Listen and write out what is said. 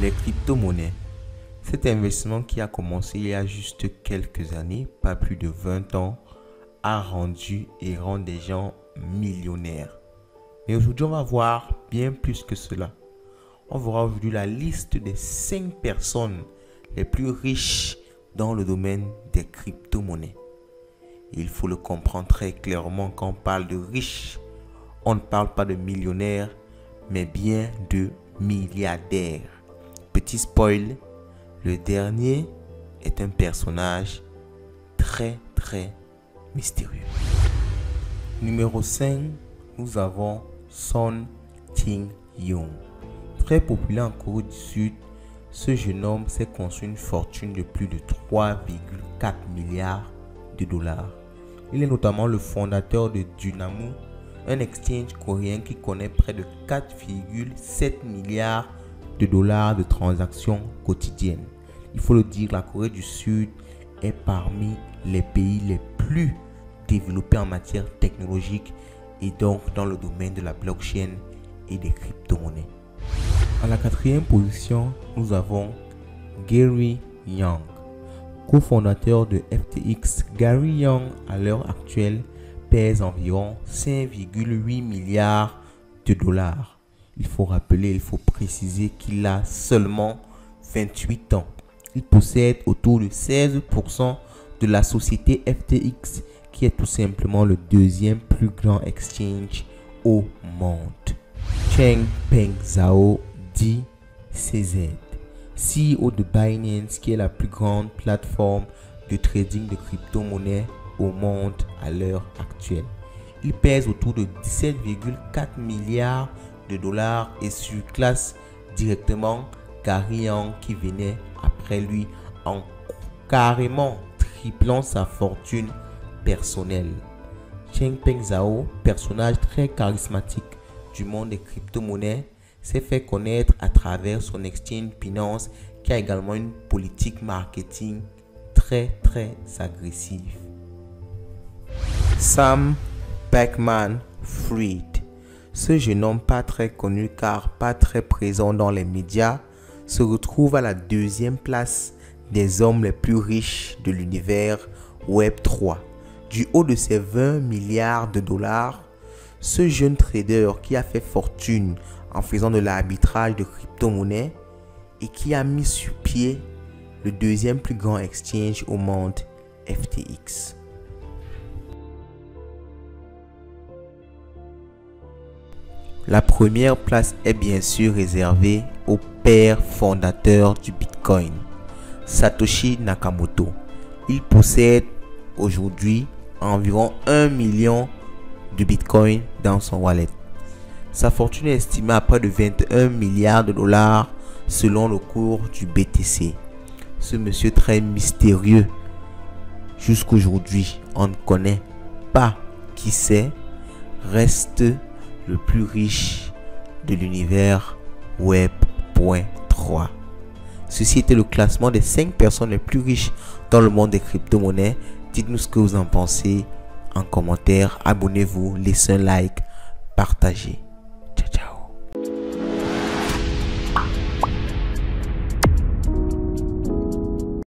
Les crypto-monnaies. Cet investissement qui a commencé il y a juste quelques années, pas plus de 20 ans, a rendu et rend des gens millionnaires. Mais aujourd'hui, on va voir bien plus que cela. On verra aujourd'hui la liste des 5 personnes les plus riches dans le domaine des crypto-monnaies. Il faut le comprendre très clairement quand on parle de riches. On ne parle pas de millionnaires, mais bien de milliardaires. Petit spoil, le dernier est un personnage très mystérieux. Numéro 5, nous avons Son Ting-young. Très populaire en Corée du Sud, ce jeune homme s'est construit une fortune de plus de 3,4 milliards de dollars. Il est notamment le fondateur de Dunamu, un exchange coréen qui connaît près de 4,7 milliards de dollars de transactions quotidiennes. Il faut le dire, la Corée du Sud est parmi les pays les plus développés en matière technologique et donc dans le domaine de la blockchain et des crypto-monnaies. À la 4e position, nous avons Gary Young, cofondateur de FTX. Gary Young, à l'heure actuelle, pèse environ 5,8 milliards de dollars. Il faut préciser qu'il a seulement 28 ans. Il possède autour de 16% de la société FTX, qui est tout simplement le deuxième plus grand exchange au monde. Changpeng Zhao, dit CZ, CEO de Binance, qui est la plus grande plateforme de trading de crypto-monnaies au monde à l'heure actuelle. Il pèse autour de 17,4 milliards de dollars et surclasse directement Gary Young qui venait après lui en carrément triplant sa fortune personnelle. Changpeng Zhao, personnage très charismatique du monde des crypto-monnaies, s'est fait connaître à travers son exchange Binance qui a également une politique marketing très agressive. Sam Bankman-Fried. Ce jeune homme pas très connu car pas très présent dans les médias se retrouve à la 2e place des hommes les plus riches de l'univers Web3. Du haut de ses 20 milliards de dollars, ce jeune trader qui a fait fortune en faisant de l'arbitrage de crypto-monnaies et qui a mis sur pied le 2e plus grand exchange au monde, FTX. La première place est bien sûr réservée au père fondateur du Bitcoin, Satoshi Nakamoto. Il possède aujourd'hui environ 1 million de Bitcoin dans son wallet. Sa fortune est estimée à près de 21 milliards de dollars selon le cours du BTC. Ce monsieur très mystérieux, jusqu'aujourd'hui, on ne connaît pas qui c'est, reste le plus riche de l'univers Web.3. Ceci était le classement des 5 personnes les plus riches dans le monde des crypto-monnaies. Dites-nous ce que vous en pensez en commentaire. Abonnez-vous, laissez un like, partagez.